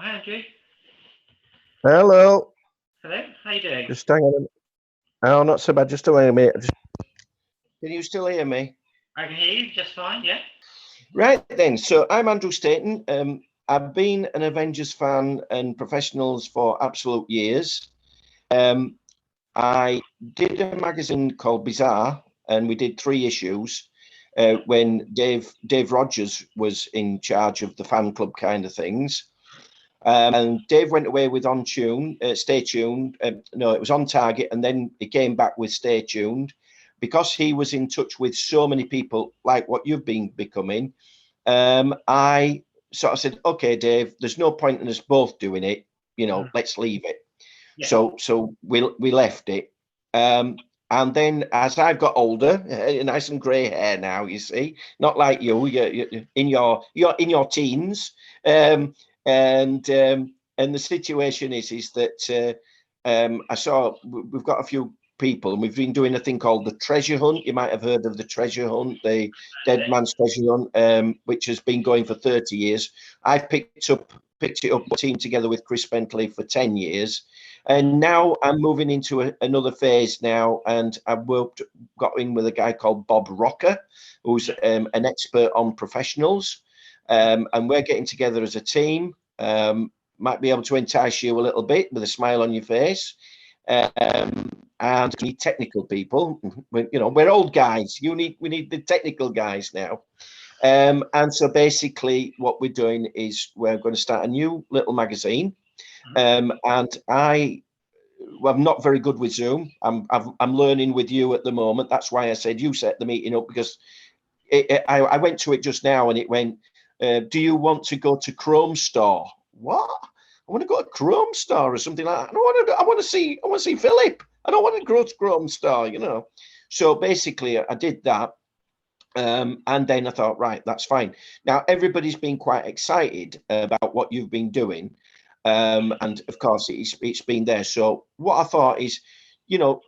Hi, Andrew. Hello. Hello. How you doing? Just hang on a minute. Oh, not so bad. Just a minute. Can you still hear me? I can hear you just fine. Yeah. Right then. So I'm Andrew Staton. I've been an Avengers fan and professionals for absolute years. Um, I did a magazine called Bizarre, and we did 3 issues when Dave Rogers was in charge of the fan club kind of things. And Dave went away with On Tune, Stay Tuned. No, it was On Target, and then he came back with Stay Tuned because he was in touch with so many people like what you've been becoming. I sort of said, "Okay, Dave, there's no point in us both doing it. Mhm. Let's leave it." Yeah. So we left it. And then as I've got older, nice and grey hair now, you see, not like you're you're in your teens. Um, and the situation is that I saw we've got a few people, and we've been doing a thing called the treasure hunt. You might have heard of the treasure hunt, the Heard dead it. man's treasure hunt, which has been going for 30 years. I've picked it up, team together with Chris Bentley for 10 years. Mhm. And now I'm moving into another phase now, and got in with a guy called Bob Rocker, who's Yeah. an expert on professionals, and we're getting together as a team. Might be able to entice you a little bit with a smile on your face. And we need technical people. We're old guys. We need the technical guys now. And so basically, what we're doing is we're going to start a new little magazine. Mhm. And well, I'm not very good with Zoom. I'm learning with you at the moment. That's why I said you set the meeting up because I went to it just now and it went. Do you want to go to Chrome Store? What? I want to go to Chrome Store or something like that. I want to see. I want to see Philip. I don't want to go to Chrome Store. So basically, I did that. And then I thought, right, that's fine. Now everybody's been quite excited about what you've been doing, and of course it's been there. So what I thought is, you know,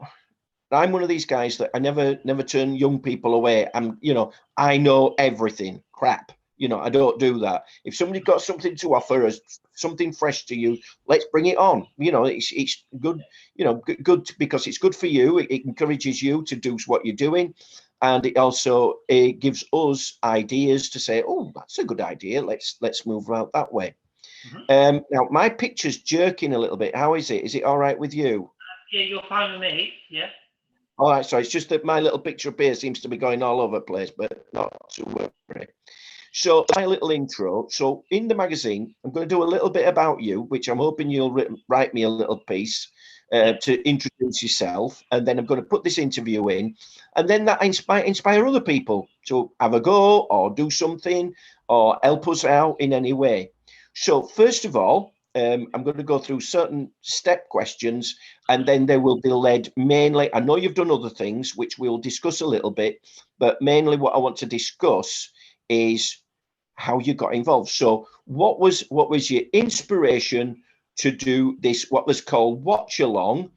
I'm one of these guys that I never turn young people away. I know everything. Crap. I don't do that. If somebody got something to offer us, something fresh to you, let's bring it on. It's good. Good because it's good for you. It encourages you to do what you're doing, and it gives us ideas to say, oh, that's a good idea. Let's move out that way. Mhm. Now my picture's jerking a little bit. How is it? Is it all right with you? Yeah, you're fine with me. Yeah. All right, so it's just that my little picture up here seems to be going all over the place, but not to worry. So my little intro. So in the magazine, I'm going to do a little bit about you, which I'm hoping you'll write me a little piece Yeah. to introduce yourself, and then I'm going to put this interview in, and then that inspire other people to have a go or do something or help us out in any way. So first of all, I'm going to go through certain step questions, and then they will be led mainly. I know you've done other things, which we'll discuss a little bit, but mainly what I want to discuss is how you got involved. So what was your inspiration to do this? What was called watch along,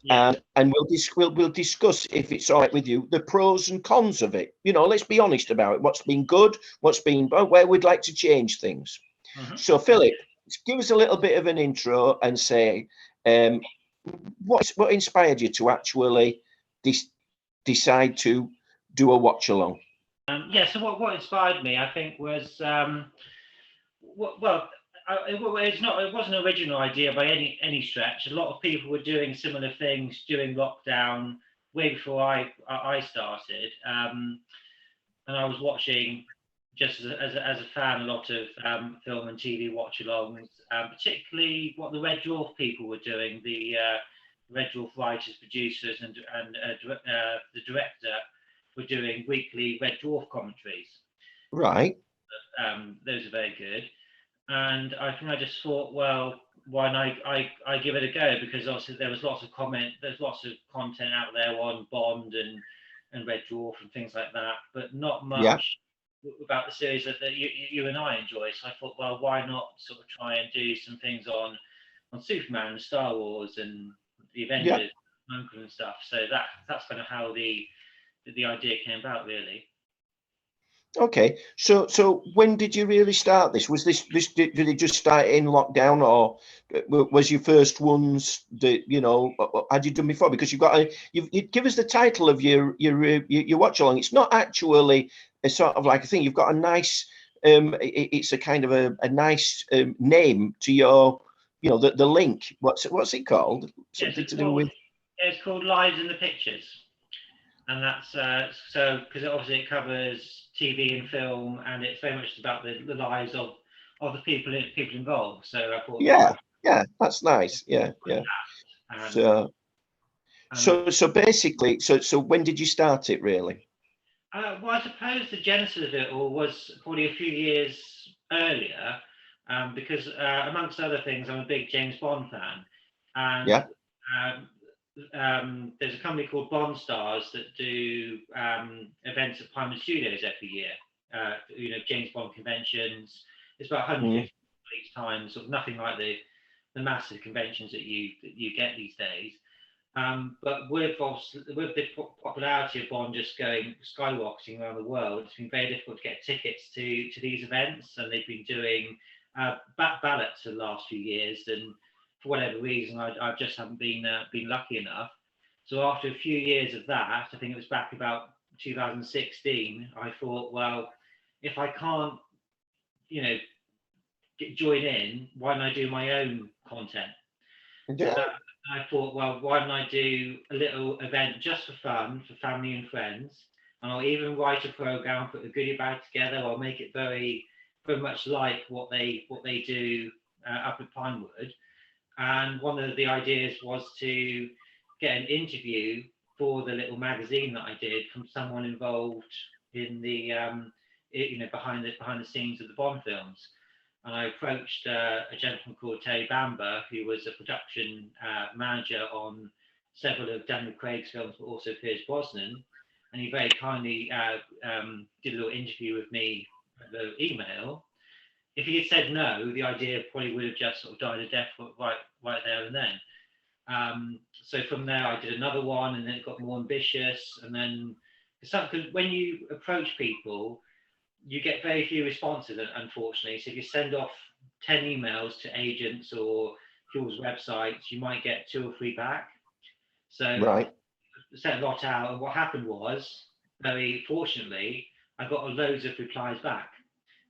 Yeah. and we'll discuss if it's all right with you the pros and cons of it. Let's be honest about it. What's been good? What's been where we'd like to change things. Mhm. So Philip, give us a little bit of an intro and say um, what inspired you to actually decide to do a watch along. Yeah. So what inspired me, I think, was well, it wasn't an original idea by any stretch. A lot of people were doing similar things during lockdown way before I started. And I was watching just as a fan a lot of film and TV watch-alongs, particularly what the Red Dwarf people were doing. The Red Dwarf writers, producers, and the director were doing weekly Red Dwarf commentaries. Right. Those are very good. And I think I just thought, well, why not I give it a go, because obviously there's lots of content out there on Bond and Red Dwarf and things like that, but not Yeah. much about the series that you and I enjoy. So I thought, well, why not sort of try and do some things on Superman and Star Wars and the Yeah. Avengers and stuff. So that's kind of how the idea came about, really. Okay, so when did you really start this? Was this did it just start in lockdown, or was your first ones that had you done before? Because you've got you give us the title of your watch along. It's not actually a sort of like a thing. You've got a nice it's a kind of a nice name to your the link. What's it called? Yes, Something to do with. it's called Lives in the Pictures, and that's so because obviously it covers TV and film, and it's very much about the lives of the people involved. So I thought that Yeah, yeah, that's nice. Yeah, yeah. and So and so basically, so when did you start it really? well, I suppose the genesis of it all was probably a few years earlier, because amongst other things, I'm a big James Bond fan, and Yeah. um, there's a company called Bond Stars that do events at Pinewood Studios every year. James Bond conventions. It's about 150 Mm. each time, sort of nothing like the massive conventions that you get these days. But with the popularity of Bond just going skyrocketing around the world, it's been very difficult to get tickets to these events, and they've been doing ballots for the last few years. And for whatever reason, I just haven't been lucky enough. So after a few years of that, I think it was back about 2016, I thought, well, if I can't, you know, join in, why don't I do my own content? So Yeah. that I thought, well, why don't I do a little event just for fun, for family and friends? And I'll even write a program, put a goodie bag together. I'll make it very much like what they do up at Pinewood. And one of the ideas was to get an interview for the little magazine that I did from someone involved in the behind the scenes of the Bond films. And I approached a gentleman called Terry Bamber, who was a production manager on several of Daniel Craig's films, but also Pierce Brosnan. And he very kindly did a little interview with me over email. If he had said no, the idea probably would have just sort of died a death right there and then. So from there, I did another one, and then it got more ambitious. And then, because when you approach people, you get very few responses, unfortunately. So if you send off 10 emails to agents or people's websites, you might get two or three back. So I Right. sent a lot out, and what happened was, very fortunately, I got loads of replies back.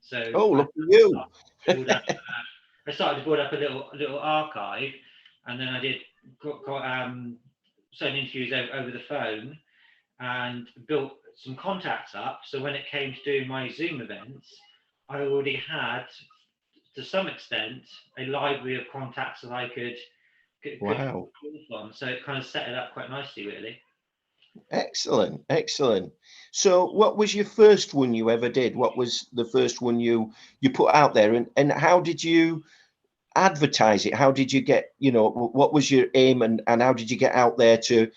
So Oh, look at you. build up, I started to build up a little archive, and then I did certain interviews over the phone, and built some contacts up. So when it came to doing my Zoom events, I already had, to some extent, a library of contacts that I could Wow. call from. So it kind of set it up quite nicely, really. Excellent. Excellent. So what was your first one you ever did? What was the first one you put out there, and how did you advertise it? How did you get, what was your aim, and how did you get out there to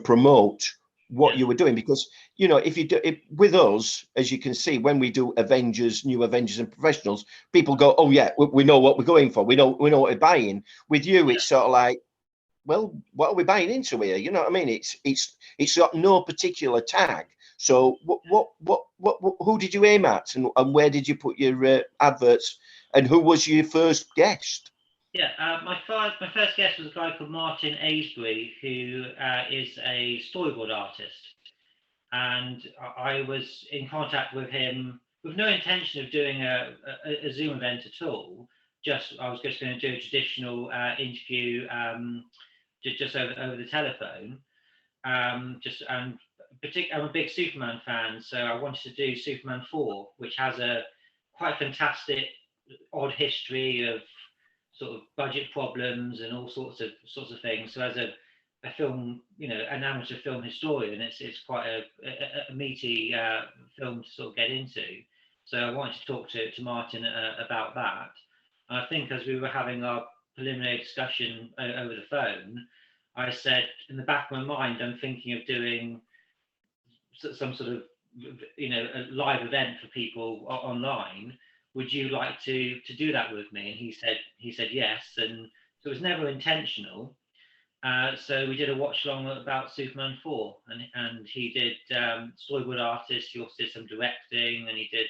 promote what Yeah, you were doing? Because if you do it with us, as you can see, when we do new Avengers and Professionals, people go, oh yeah, we know what we're going for, we know what we're buying. With you, it's sort of like, well, what are we buying into here? You know what I mean? It's got no particular tag. So who did you aim at, and where did you put your adverts, and who was your first guest? yeah. My first guest was a guy called Martin Aisbury, who is a storyboard artist, and I was in contact with him with no intention of doing a Zoom event at all. I was just going to do a traditional interview, just over the telephone. Just and I'm a big Superman fan, so I wanted to do Superman 4, which has a quite fantastic odd history of sort of budget problems and all sorts of things. So as a film, an amateur film historian, it's quite a meaty film to sort of get into. So I wanted to talk to Martin about that. And I think as we were having our preliminary discussion over the phone, I said in the back of my mind, I'm thinking of doing some sort of a live event for people online. Would you like to do that with me? And he said yes. And so it was never intentional, So we did a watch along about Superman 4, and he did storyboard artist. He also did some directing, and he did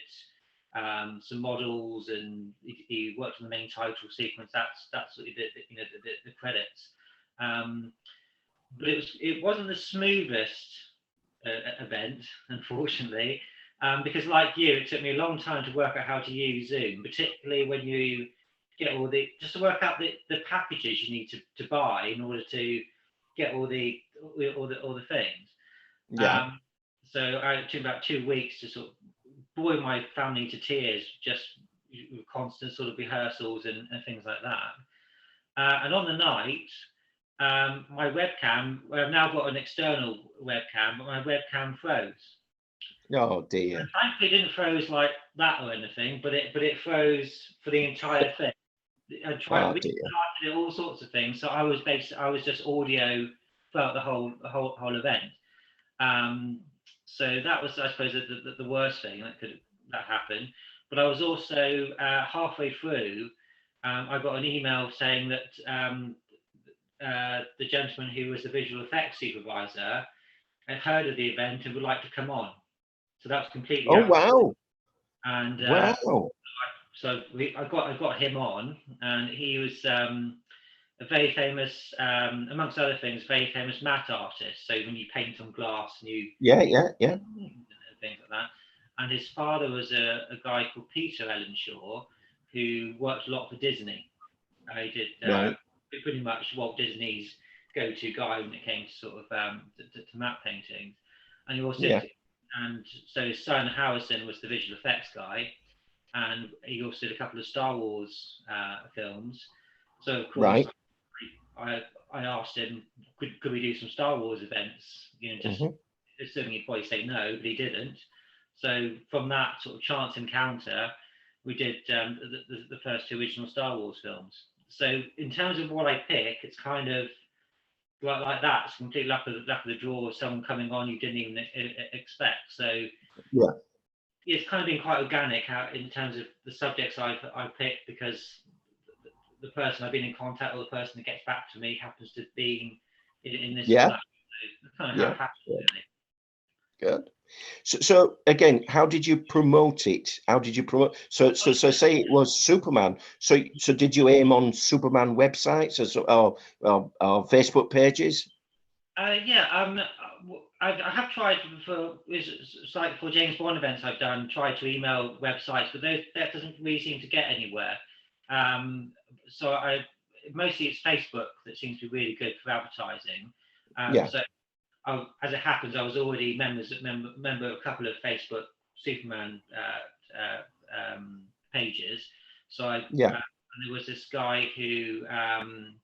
some models, and he worked on the main title sequence. That's what he did, you know, the credits. But it wasn't the smoothest event, unfortunately, because like you, it took me a long time to work out how to use Zoom, particularly when you get just to work out the packages you need to buy in order to get all the things. Yeah. So it took about 2 weeks to sort of bore my family to tears, just with constant sort of rehearsals and things like that. And on the night, my webcam, well, I've now got an external webcam, but my webcam froze. Oh dear. And thankfully, it didn't froze like that or anything, but it froze for the entire thing. I tried restarted all sorts of things, so I was just audio throughout the whole event. So that was, I suppose, the worst thing that happened. But I was also halfway through, I got an email saying that the gentleman who was the visual effects supervisor had heard of the event and would like to come on. So that was completely. Oh wow! And wow. So I got him on, and he was a very famous, amongst other things, very famous matte artist. So when you paint on glass, and you things like that. And his father was a guy called Peter Ellenshaw, who worked a lot for Disney. He did pretty much Walt Disney's go-to guy when it came to sort of to matte paintings. And he also and so his son Harrison was the visual effects guy, and he also did a couple of Star Wars films. So of course, I asked him, could we do some Star Wars events? You know, just assuming he'd probably say no, but he didn't. So from that sort of chance encounter, we did the first 2 original Star Wars films. So in terms of what I pick, it's kind of like that. It's complete luck of the draw of someone coming on you didn't even expect. So it's kind of been quite organic in terms of the subjects I've picked, because the person I've been in contact with, the person that gets back to me, happens to be in this. Yeah. So kind of how it happens, really. Good. So again, how did you promote it? How did you promote? So say it was Superman. So did you aim on Superman websites or Facebook pages? I have tried for James Bond events I've done, tried to email websites, but that doesn't really seem to get anywhere. So mostly it's Facebook that seems to be really good for advertising. So as it happens, I was already member of a couple of Facebook Superman pages. So and there was this guy who ran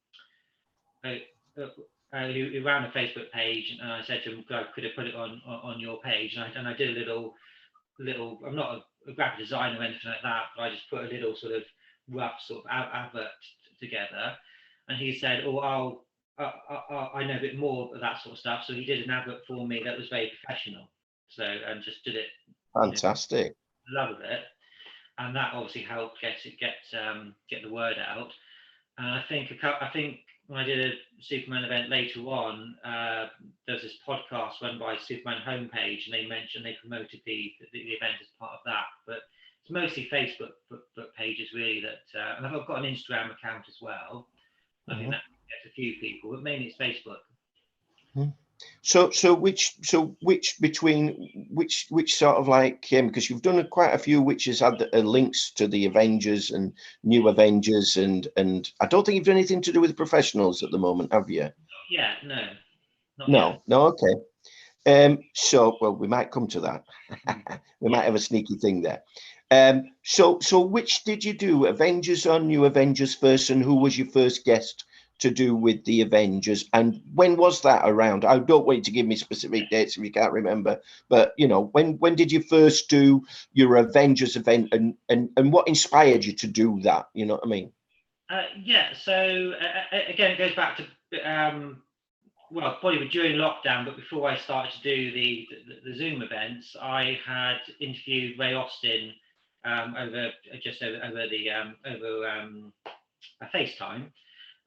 a Facebook page, and I said to him, could I put it on your page? And I did a little. I'm not a graphic designer or anything like that, but I just put a little sort of rough sort of advert together. And he said, "Oh, I know a bit more of that sort of stuff." So he did an advert for me that was very professional. So and just did it. Fantastic. Love of it, and that obviously helped get the word out. And I think when I did a Superman event later on, there's this podcast run by Superman homepage, and they promoted the event as part of that. But it's mostly Facebook pages really that, and I've got an Instagram account as well. I think that gets a few people, but mainly it's Facebook. So which sort of like because you've done quite a few which has had links to the Avengers and New Avengers and I don't think you've done anything to do with Professionals at the moment, have you? Yeah, no. Okay. So well, we might come to that. We might have a sneaky thing there. So which did you do, Avengers or New Avengers first, and who was your first guest to do with the Avengers, and when was that around? I don't want you to give me specific dates if you can't remember, but you know, when did you first do your Avengers event, and what inspired you to do that? You know what I mean? So again, it goes back to well, probably during lockdown, but before I started to do the Zoom events, I had interviewed Ray Austin over FaceTime.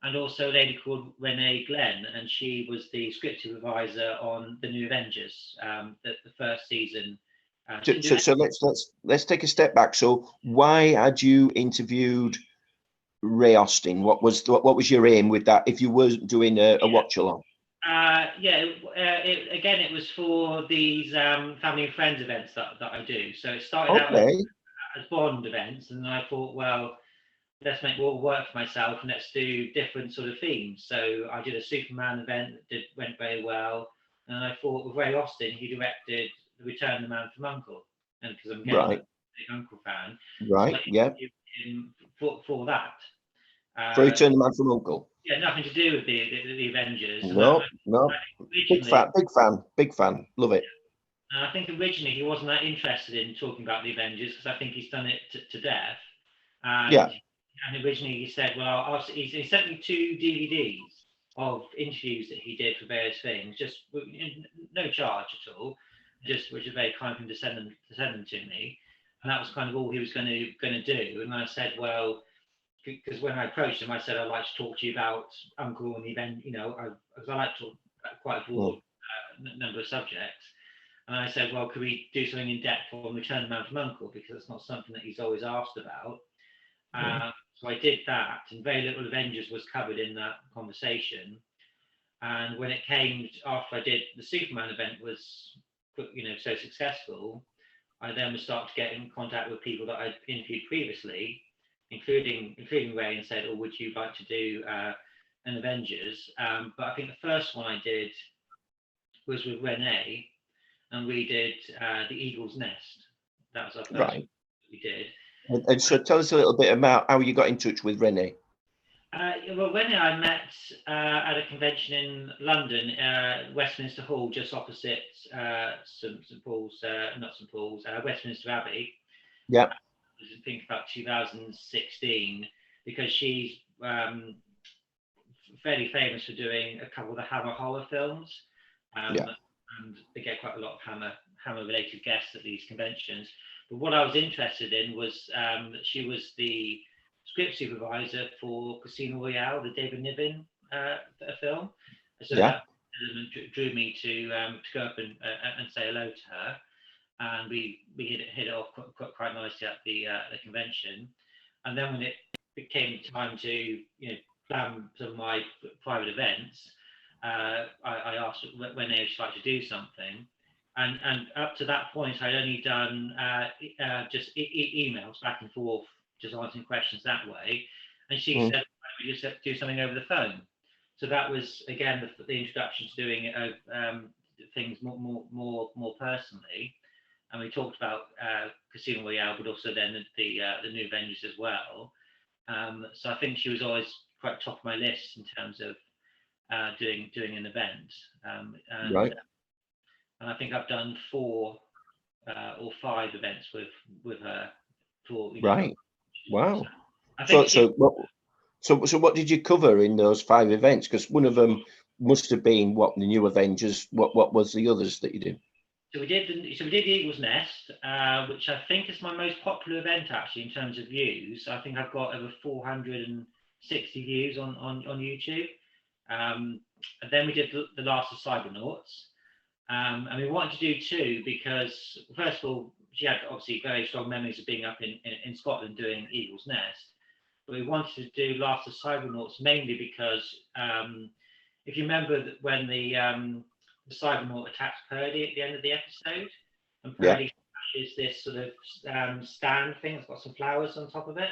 and also a lady called Renee Glenn, and she was the script supervisor on the new Avengers, the first season. So let's take a step back. So why had you interviewed Ray Austin? What was your aim with that? If you weren't doing a watch along? It was for these family and friends events that I do. So it started out as Bond events, and then I thought, well, let's make more work for myself and let's do different sort of themes. So I did a Superman event that went very well, and I thought with Ray Austin, he directed The Return of the Man from U.N.C.L.E., and because I'm getting a big U.N.C.L.E. fan, right? So I interviewed him for that. For Return of the Man from U.N.C.L.E. Yeah, nothing to do with the Avengers. No. Big fan, love it. And I think originally he wasn't that interested in talking about the Avengers because I think he's done it to death. And originally he said, well, he sent me 2 DVDs of interviews that he did for various things, just no charge at all, just which is very kind of him to send them to me. And that was kind of all he was going to do. And I said, well, because when I approached him, I said, I'd like to talk to you about U.N.C.L.E. and the event, because I like to talk about quite a broad number of subjects. And I said, well, could we do something in depth on Return of the Man from U.N.C.L.E. because it's not something that he's always asked about. So I did that, and very little Avengers was covered in that conversation. And when it came after I did the Superman event was, so successful, I then would start to get in contact with people that I'd interviewed previously, including Ray, and said, "Oh, would you like to do an Avengers?" But I think the first one I did was with Renee, and we did the Eagle's Nest. That was our first one we did. And so tell us a little bit about how you got in touch with Renee. Well, Renee I met at a convention in London, Westminster Hall, just opposite St Paul's, not St Paul's, Westminster Abbey. Yeah. I think about 2016, because she's fairly famous for doing a couple of the Hammer horror films. And they get quite a lot of Hammer related guests at these conventions. But what I was interested in was that she was the script supervisor for Casino Royale, the David Niven film. So that drew me to go up and say hello to her. And we hit it off quite nicely at the convention. And then when it became time to plan some of my private events, I asked when they would like to do something. And up to that point, I'd only done just emails back and forth, just answering questions that way. And she said, why don't we just do something over the phone? So that was, again, the introduction to doing things more personally. And we talked about Casino Royale, but also then the new Avengers as well. So I think she was always quite top of my list in terms of doing an event. And I think I've done 4 or 5 events with her. Wow. So what did you cover in those 5 events? Because one of them must have been the new Avengers. What was the others that you did? So we did the Eagle's Nest, which I think is my most popular event actually in terms of views. I think I've got over 460 views on YouTube. And then we did the Last of Cybernauts. And we wanted to do 2 because, first of all, she had obviously very strong memories of being up in Scotland doing Eagle's Nest. But we wanted to do Last of Cybernauts mainly because if you remember when the Cybernaut attacks Purdy at the end of the episode, and Purdy is this sort of stand thing that's got some flowers on top of it.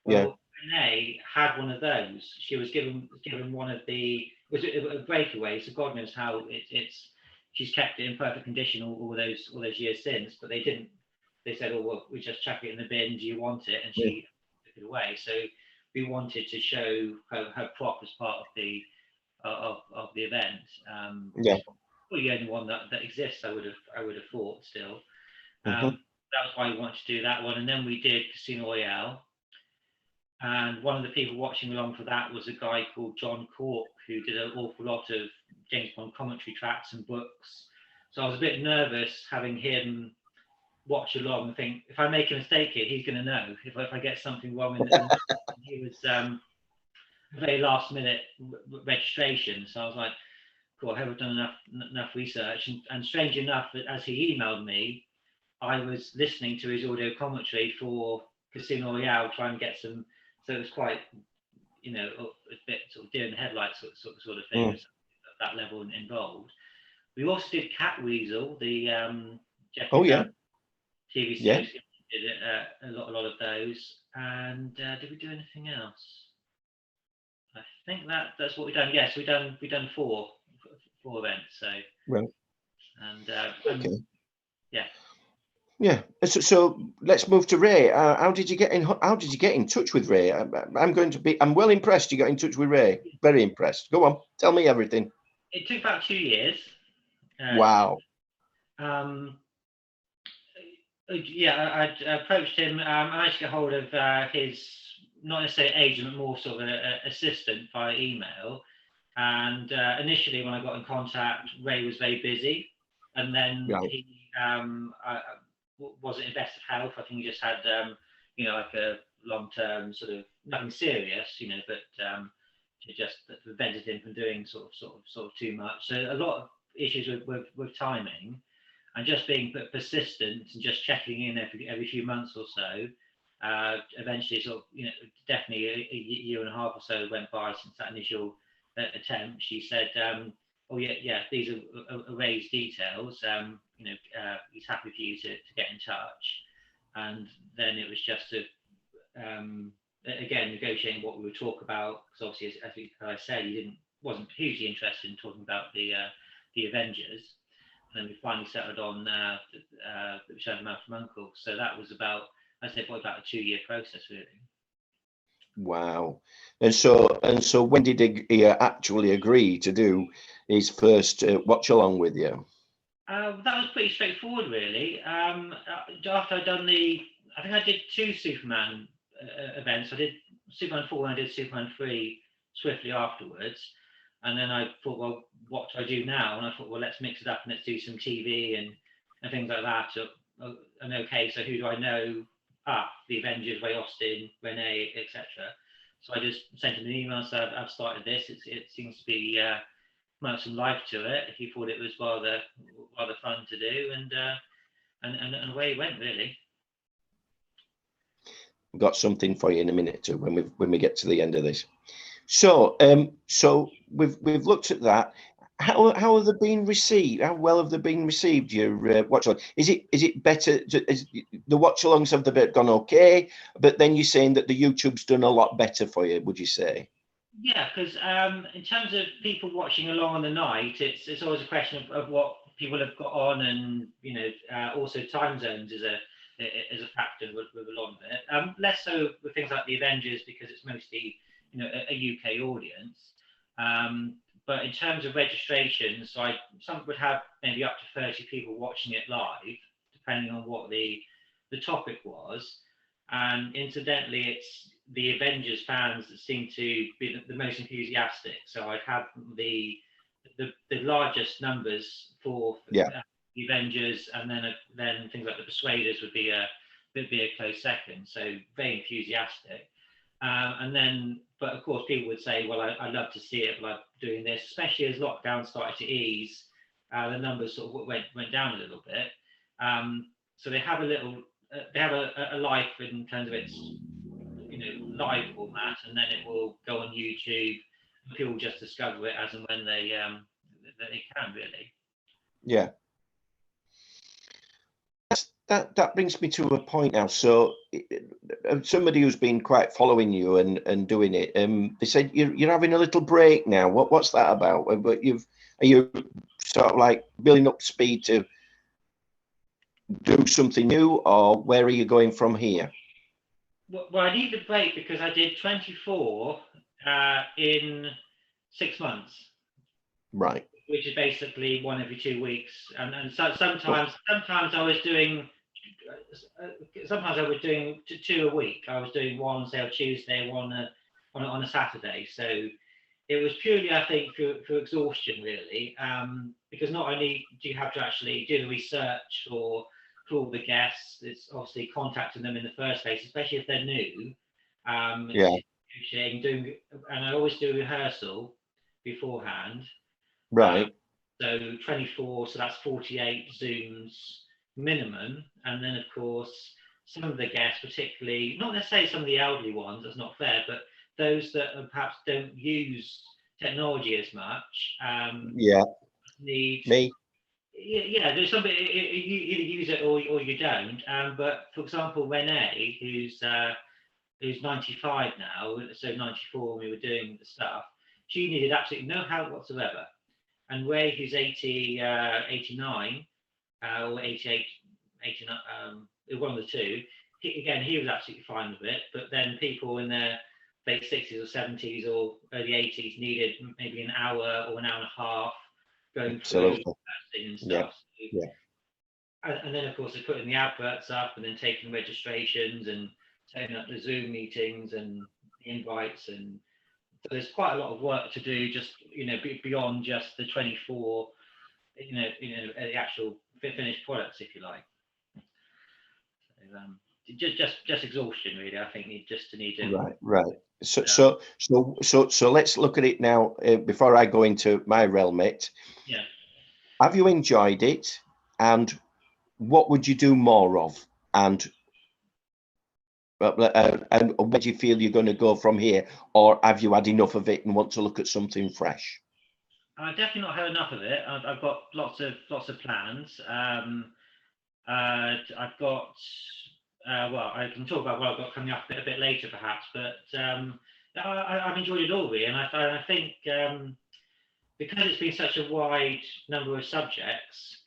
Well, Renee had one of those. She was given one of the, it was a breakaway, so God knows how she's kept it in perfect condition all those years since, but they didn't. They said, "Oh well, we just chuck it in the bin. Do you want it?" And she took it away. So we wanted to show her prop as part of the event. Well, the only one that exists, I would have thought still. That was why we wanted to do that one, and then we did Casino Royale. And one of the people watching along for that was a guy called John Cork, who did an awful lot of James Bond commentary tracks and books. So I was a bit nervous having him watch along and think, if I make a mistake here, he's going to know if I get something wrong. And he was very last minute registration. So I was like, cool, I haven't done enough research. And strange enough, that as he emailed me, I was listening to his audio commentary for Casino Royale, trying to get some. So it was quite, a bit sort of deer in the headlights sort of thing. At that level involved. We also did Cat Weasel, the Jeffrey Dunn TV series. Did a lot of those. And did we do anything else? I think that's what we've done. Yes, we've done four events. So and okay. Yeah. Yeah. So let's move to Ray. How did you get in touch with Ray? I'm well impressed you got in touch with Ray. Very impressed. Go on, tell me everything. It took about 2 years. Wow. Yeah, I approached him. I managed to get hold of his, not necessarily agent, but more sort of an assistant via email. And initially, when I got in contact, Ray was very busy, and then he wasn't in best of health. I think he just had, like a long-term sort of nothing serious, but it just prevented him from doing sort of too much. So a lot of issues with timing, and just being persistent and just checking in every few months or so. Eventually, definitely a year and a half or so went by since that initial attempt. She said, "Oh yeah, these are Ray's details. He's happy for you to get in touch." And then it was just to again negotiating what we would talk about, because obviously, as I said, he wasn't hugely interested in talking about the Avengers. And then we finally settled on the Return of Man from Uncle. So that was about a 2-year process, really. Wow. And so when did he actually agree to do his first watch along with you? That was pretty straightforward, really. After I'd done I think I did 2 Superman events. I did Superman 4 and I did Superman 3 swiftly afterwards. And then I thought, well, what do I do now? And I thought, well, let's mix it up and let's do some TV and things like that. And okay, so who do I know? The Avengers, Ray Austin, Renee, etc. So I just sent him an email, said I've started this. It seems to be some life to it. He thought it was rather fun to do, and away he went, really. We've got something for you in a minute too when we get to the end of this. So we've looked at that. How have they been received? How well have they been received? Your watch along? Is it better? Is the watch alongs have they gone okay? But then you're saying that the YouTube's done a lot better for you. Would you say? Yeah, because in terms of people watching along on the night, it's always a question of what people have got on, and also time zones is a factor with a lot of it. Less so with things like the Avengers, because it's mostly a UK audience. But in terms of registrations, some would have maybe up to 30 people watching it live, depending on what the topic was. And incidentally, it's the Avengers fans that seem to be the most enthusiastic. So I'd have the largest numbers for the Avengers, and then things like the Persuaders would be a close second. So very enthusiastic. But of course, people would say, well, I love to see it like doing this, especially as lockdown started to ease. The numbers sort of went down a little bit. So they have a life in terms of its live format, and then it will go on YouTube. People just discover it as and when they can, really. Yeah. That brings me to a point now. So somebody who's been quite following you and doing it, they said you're having a little break now. What's that about? But are you sort of like building up speed to do something new, or where are you going from here? Well, I need the break because I did 24 in 6 months. Right. Which is basically one every 2 weeks, and so sometimes I was doing. Sometimes I was doing 2 a week. I was doing one, say, on Tuesday, one on a Saturday. So it was purely, I think, for exhaustion, really, because not only do you have to actually do the research for all the guests, it's obviously contacting them in the first place, especially if they're new. doing, and I always do a rehearsal beforehand. Right. So 24, so that's 48 Zooms minimum. And then, of course, some of the guests, particularly, not necessarily some of the elderly ones, that's not fair, but those that perhaps don't use technology as much, Yeah. need, Me. yeah, there's somebody, you either use it or you don't. But for example, Renee, who's 95 now, so 94 when we were doing the stuff, she needed absolutely no help whatsoever. And Ray, who's 89, or 88, 89, one of the two, he was absolutely fine with it. But then people in their late 60s or 70s or early 80s needed maybe an hour or an hour and a half going through and stuff. Yeah. And then, of course, they're putting the adverts up and then taking registrations and setting up the Zoom meetings and the invites. And so there's quite a lot of work to do, just beyond just the 24, the actual finished products, if you like. So, just exhaustion, really. I think need to. Right. So let's look at it now. Before I go into my realm, mate. Yeah. Have you enjoyed it, and what would you do more of, and where do you feel you're going to go from here, or have you had enough of it and want to look at something fresh? I've definitely not had enough of it. I've got lots of plans. I've got, well, I can talk about what I've got coming up a bit later, perhaps, but I've enjoyed it all, really, and I think because it's been such a wide number of subjects,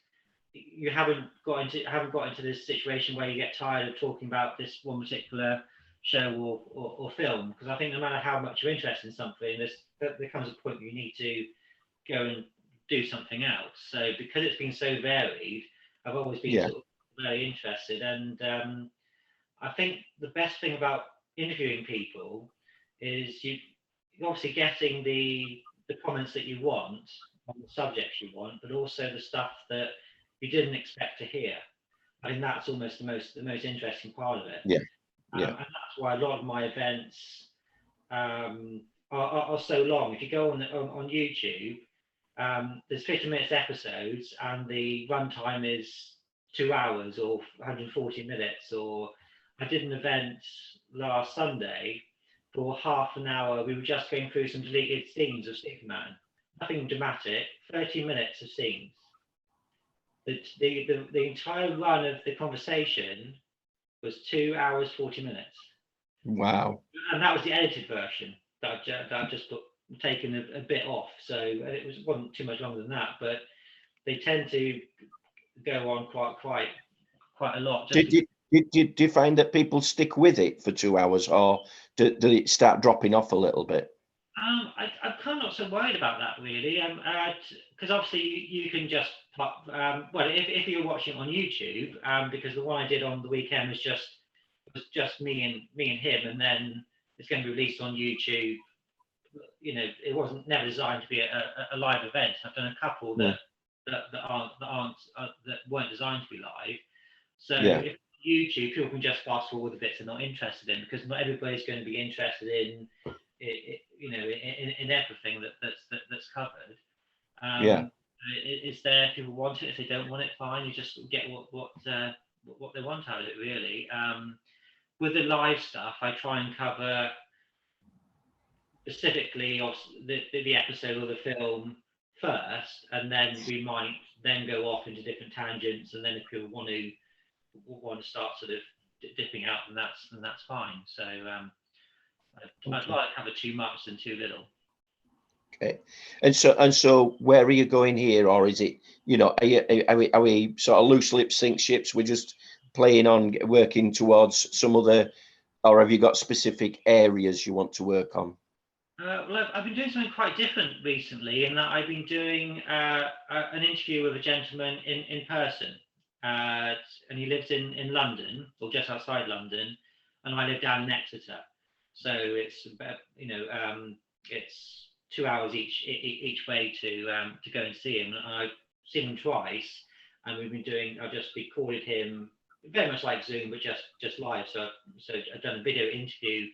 you haven't got into this situation where you get tired of talking about this one particular show or film, because I think no matter how much you're interested in something, there comes a point where you need to go and do something else. So because it's been so varied, I've always been sort of very interested. And I think the best thing about interviewing people is you obviously getting the comments that you want on the subjects you want, but also the stuff that you didn't expect to hear. I think that's almost the most interesting part of it. And that's why a lot of my events are so long. If you go on YouTube, there's 50 minutes episodes, and the runtime is 2 hours or 140 minutes. Or I did an event last Sunday for half an hour. We were just going through some deleted scenes of Superman. Nothing dramatic. 30 minutes of scenes. The entire run of the conversation was 2 hours 40 minutes. Wow. And that was the edited version that I've just taken a bit off, so it wasn't too much longer than that, but they tend to go on quite a lot. Did you find that people stick with it for 2 hours, or did it start dropping off a little bit? I'm kind of not so worried about that, really, because obviously you can just pop, well, if you're watching it on YouTube, because the one I did on the weekend was just me and him, and then it's going to be released on YouTube. It wasn't never designed to be a live event. I've done a couple that weren't designed to be live. So if YouTube, people can just fast forward the bits they're not interested in, because not everybody's going to be interested in everything that's covered. It's there if people want it. If they don't want it, fine. You just get what they want out of it, really. With the live stuff, I try and cover specifically of the episode or the film first, and then we might then go off into different tangents. And then if people want to start sort of dipping out, then that's fine. So I'd like to cover too much than too little. Okay, and so where are you going here, or is it, are we sort of loose lip sync ships? We're just playing on working towards some other, or have you got specific areas you want to work on? Well, I've been doing something quite different recently, in that I've been doing an interview with a gentleman in person, and he lives in London, or just outside London, and I live down in Exeter. So it's it's 2 hours each way to go and see him. And I've seen him twice, and I've just recorded him very much like Zoom, but just live. So I've done a video interview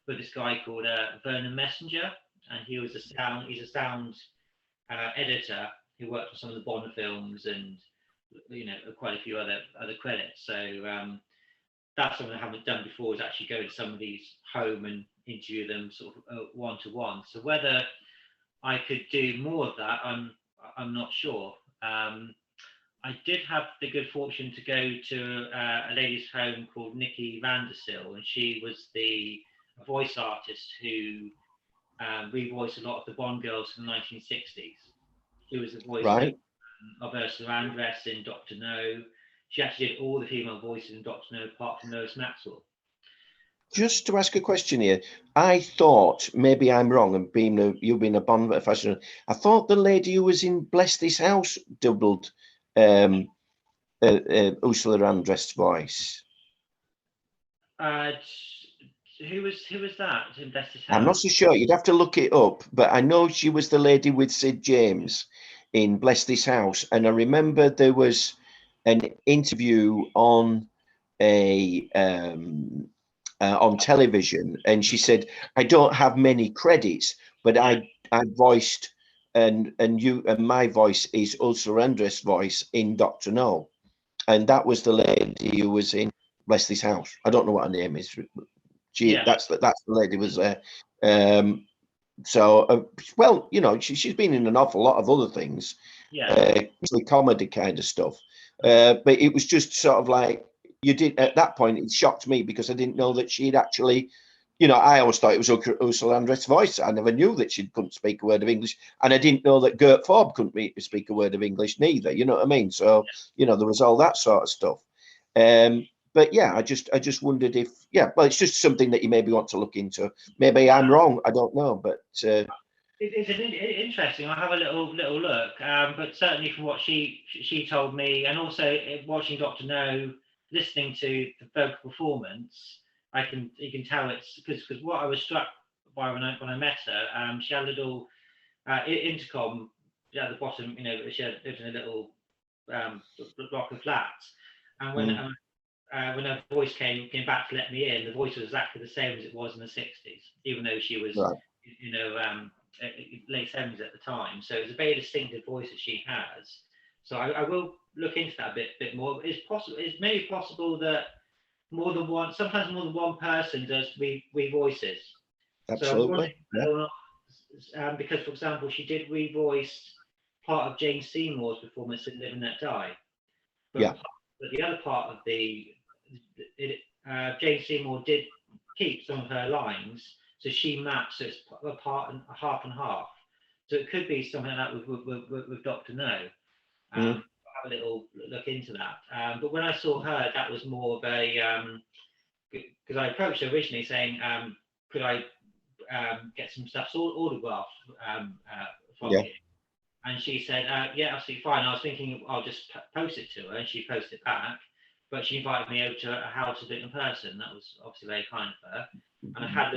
with this guy called Vernon Messenger, and he's a sound editor who worked on some of the Bond films and quite a few other credits. So that's something I haven't done before, is actually go to somebody's home and interview them sort of one-to-one. So whether I could do more of that, I'm not sure. I did have the good fortune to go to a lady's home called Nikki Vandersil, and she was the voice artist who revoiced a lot of the Bond girls from the 1960s. She was the voice of Ursula Andress in Doctor No. She actually did all the female voices in Doctor No apart from Lois Maxwell. Just to ask a question here, I thought, maybe I'm wrong, and you being a Bond professional, I thought the lady who was in Bless This House doubled Ursula Andress' voice. Who was that in Bless This House? I'm not so sure. You'd have to look it up, but I know she was the lady with Sid James in Bless This House, and I remember there was an interview on on television, and she said, "I don't have many credits, but I voiced and my voice is Ursula Andress' voice in Doctor No," and that was the lady who was in Bless This House. I don't know what her name is. That's the lady was there. Well, she's been in an awful lot of other things, comedy kind of stuff. But it was just sort of like, you did at that point, it shocked me because I didn't know that she'd actually, I always thought it was Ursula Andress' voice. I never knew that she couldn't speak a word of English, and I didn't know that Gert Forbes couldn't speak a word of English neither. You know what I mean? So, there was all that sort of stuff. But yeah, I just wondered if, well, it's just something that you maybe want to look into. Maybe I'm wrong, I don't know, but it's interesting. I'll have a little look. But certainly from what she told me, and also watching Doctor No, listening to the vocal performance, you can tell it's because what I was struck by when I met her, she had a little intercom at the bottom. She lived in a little block of flats, and when her voice came back to let me in, the voice was exactly the same as it was in the 60s, even though she was, late 70s at the time. So it's a very distinctive voice that she has. So I will look into that a bit more. It's maybe possible that sometimes more than one person does revoices. Absolutely. So because, for example, she did revoice part of Jane Seymour's performance in Live and Let Die. But the other part of Jane Seymour did keep some of her lines, so she matched, so it's half and half. So it could be something like that with Doctor No. I'll have a little look into that. But when I saw her, that was more of a because I approached her originally saying, could I get some stuff autographed from you? And she said, yeah, absolutely fine. I was thinking I'll just post it to her, and she posted it back. But she invited me over to her house to do it in person. That was obviously very kind of her. And I had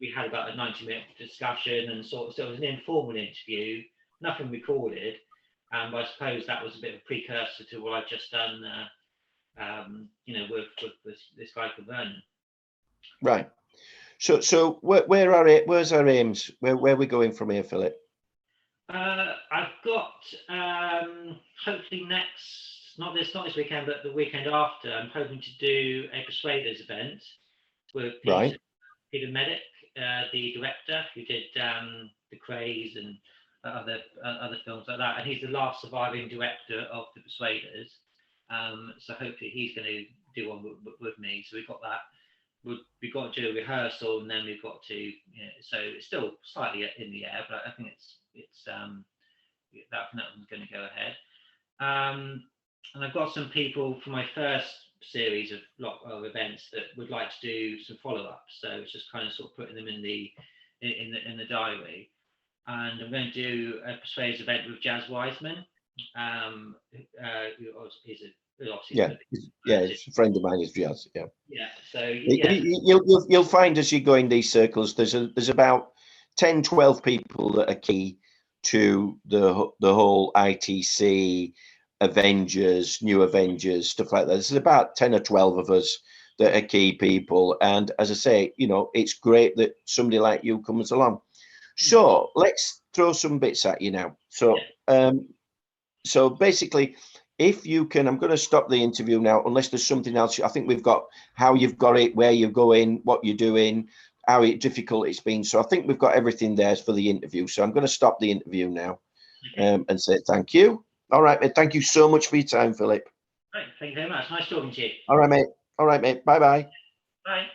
we had about a 90-minute discussion, and so it was an informal interview, nothing recorded. But I suppose that was a bit of a precursor to what I've just done, with this guy called Vernon. Right. So where's our aims? Where are we going from here, Philip? I've got hopefully not this weekend, but the weekend after, I'm hoping to do a Persuaders event with Peter Medic, the director who did The Craze and other films like that, and he's the last surviving director of The Persuaders. So hopefully he's going to do one with me. So we've got that. We've got to do a rehearsal, and then we've got to. So it's still slightly in the air, but I think it's that one's going to go ahead. And I've got some people for my first series of events that would like to do some follow-ups. So it's just kind of sort of putting them in the diary. And I'm going to do a Persuaders event with Jazz Wiseman. It's a friend of mine is Jazz. So you'll find as you go in these circles, there's about 10, 12 people that are key to the whole ITC, Avengers, New Avengers, stuff like that. There's about 10 or 12 of us that are key people. And as I say, you know, it's great that somebody like you comes along. So let's throw some bits at you now. So, so basically, if you can, I'm going to stop the interview now, unless there's something else. I think we've got how you've got it, where you're going, what you're doing, how difficult it's been. So I think we've got everything there for the interview. So I'm going to stop the interview now and say thank you. All right, mate. Thank you so much for your time, Philip. Right, thank you very much. Nice talking to you. All right, mate. All right, mate. Bye-bye. Bye.